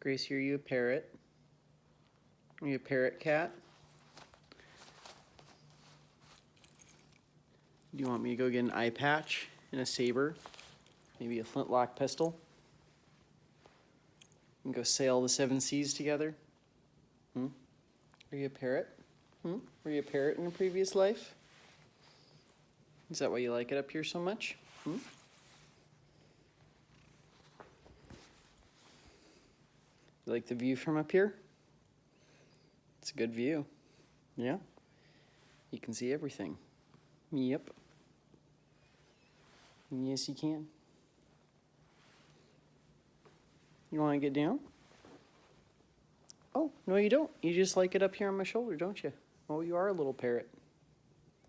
Gracie, are you a parrot? Are you a parrot cat? Do you want me to go get an eye patch and a saber? Maybe a flintlock pistol? And go sail the 7 seas together? Are you a parrot? Were you a parrot in a previous life? Is that why you like it up here so much? You like the view from up here? It's a good view. Yeah? You can see everything. Yep. Yes, you can. You want to get down? Oh, no you don't. You just like it up here on my shoulder, don't you? Oh, you are a little parrot.